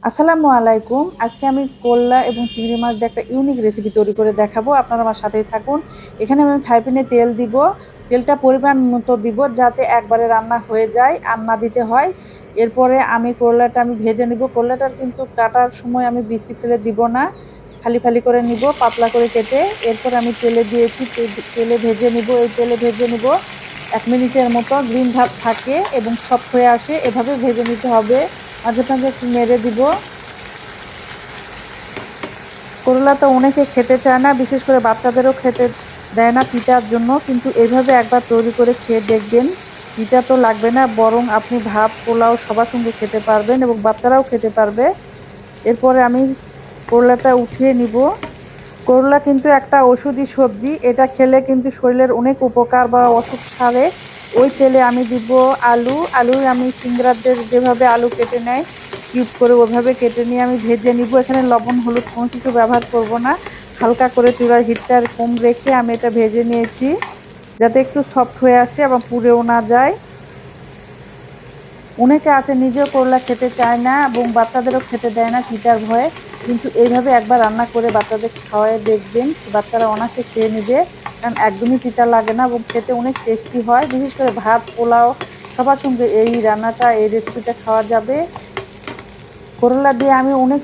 আসসালামু আলাইকুম। আজকে আমি করলা এবং চিংড়ি মাছ দিয়ে একটা ইউনিক রেসিপি তৈরি করে দেখাবো। আপনারা আমার সাথেই থাকুন। এখানে আমি ফ্রাই প্যানে তেল দিব। তেলটা পরিমাণ মতো দিব যাতে একবারে রান্না হয়ে যায় আর না দিতে হয়। এরপরে আমি করলাটা ভেজে নিব। করলাটার কিন্তু কাটার সময় আমি বিচি ফেলে দিব না। ফালি ফালি করে নিব, পাতলা করে কেটে। এরপর আমি তেলে দিয়েছি, তেলে ভেজে নিব। এই তেলে ভেজে নিব ১ মিনিটের মতো গ্রিন ভাব থাকে এবং সফট হয়ে আসে। এভাবে ভেজে নিতে হবে। মাঝে মাঝে একটু নেড়ে দিব। করলা তো অনেকে খেতে চায় না, বিশেষ করে বাচ্চাদেরও খেতে দেয় না তিতার জন্য, কিন্তু এইভাবে একবার তৈরি করে খেয়ে দেখবেন। তিতা তো লাগবে না, বরং আপনি ভাত পোলাও সবার সঙ্গে খেতে পারবেন এবং বাচ্চারাও খেতে পারবে। এরপরে আমি করলাটা উঠিয়ে নিব। করলা কিন্তু একটা ওষুধি সবজি, এটা খেলে কিন্তু শরীরের অনেক উপকার বা অসুখ সারে। ওই তেলে আমি দিব আলু আমি সিঙ্গারাদের যেভাবে আলু কেটে নেয় কিউব করে ওইভাবে কেটে নিয়ে আমি ভেজে নিব। এখানে লবণ হলুদ কোনো কিছু ব্যবহার করব না। হালকা করে চুলার হিটটা কম রেখে আমি এটা ভেজে নিয়েছি যাতে একটু সফট হয়ে আসে এবং পুড়েও না যায়। অনেকে আছে নিজেও করলা খেতে চায় না এবং বাচ্চাদেরও খেতে দেয় না তিতার ভয়ে, কিন্তু এইভাবে একবার রান্না করে বাচ্চাদের খাওয়ায় দেখবেন, বাচ্চারা অনায়াসে খেয়ে নেবে। কারণ একদমই তিতা লাগে না এবং খেতে অনেক টেস্টি হয়। বিশেষ করে ভাত পোলাও সবার সঙ্গে এই রান্নাটা, এই রেসিপিটা খাওয়া যাবে। করলা দিয়ে আমি অনেক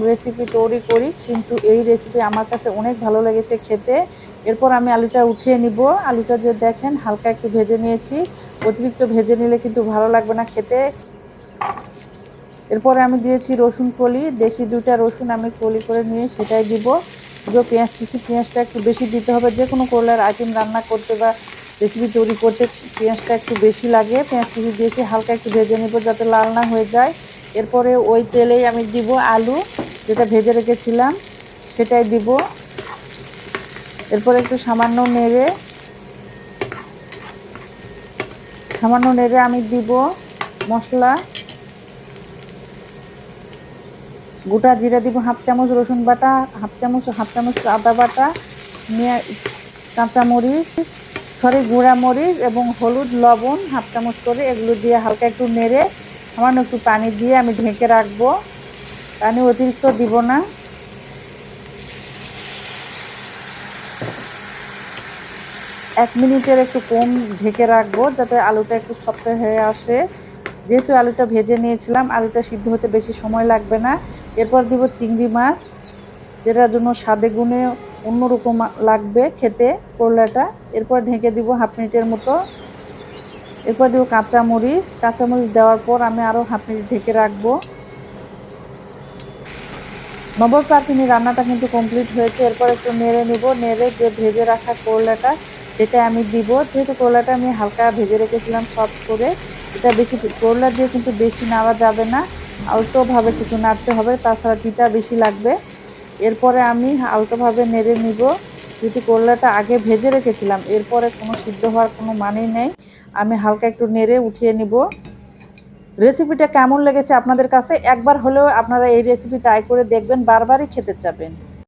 রেসিপি তৈরি করি, কিন্তু এই রেসিপি আমার কাছে অনেক ভালো লেগেছে খেতে। এরপর আমি আলুটা উঠিয়ে নিব। আলুটা যে দেখেন হালকা একটু ভেজে নিয়েছি, অতিরিক্ত ভেজে নিলে কিন্তু ভালো লাগবে না খেতে। এরপরে আমি দিয়েছি রসুন কলি, দেশি ২টা রসুন আমি কলি করে নিয়ে সেটাই দিব। পেঁয়াজ কুচি, পেঁয়াজটা একটু বেশি দিতে হবে। যে কোনো করলার আইটেম রান্না করতে বা রেসিপি তৈরি করতে পেঁয়াজটা একটু বেশি লাগে। পেঁয়াজ কুচি দিয়েছি, হালকা একটু ভেজে নেব যাতে লাল না হয়ে যায়। এরপরে ওই তেলেই আমি দিব আলু যেটা ভেজে রেখেছিলাম, সেটাই দিব। এরপরে একটু সামান্য নেড়ে আমি দিব মশলা। গোটা জিরা দিব 1/2 চামচ, রসুন বাটা হাফ চামচ আদা বাটা, কাঁচামরিচ গুঁড়া মরিচ এবং হলুদ লবণ 1/2 চামচ করে, এগুলো দিয়ে হালকা একটু নেড়ে সামান্য একটু পানি দিয়ে আমি ঢেকে রাখবো। পানি অতিরিক্ত দিব না। 1 মিনিটের একটু কম ঢেকে রাখবো যাতে আলুটা একটু সফট হয়ে আসে। যেহেতু আলুটা ভেজে নিয়েছিলাম, আলুটা সিদ্ধ হতে বেশি সময় লাগবে না। এরপর দিব চিংড়ি মাছ, যেটার জন্য স্বাদে গুণে অন্যরকম লাগবে খেতে করলাটা। এরপর ঢেকে দিব 1/2 মিনিটের মতো। এরপর দিব কাঁচামরিচ দেওয়ার পর আমি আরও 1/2 মিনিট ঢেকে রাখবো। 90% রান্নাটা কিন্তু কমপ্লিট হয়েছে। এরপর একটু নেড়ে নিব। নেড়ে যে ভেজে রাখা করলাটা সেটা আমি দিব। যেহেতু করলাটা আমি হালকা ভেজে রেখেছিলাম সফট করে, এটা বেশি করলা দিয়ে কিন্তু বেশি নাড়া যাবে না, আলতোভাবে কিছু নাড়তে হবে, তাছাড়া তিতা বেশি লাগবে। এরপরে আমি আলতোভাবে নেড়ে নিব। যেহেতু করলাটা আগে ভেজে রেখেছিলাম, এরপরে কোনো সিদ্ধ হওয়ার কোনো মানেই নেই। আমি হালকা একটু নেড়ে উঠিয়ে নিব। রেসিপিটা কেমন লেগেছে আপনাদের কাছে? একবার হলেও আপনারা এই রেসিপি ট্রাই করে দেখবেন, বারবারই খেতে চাবেন।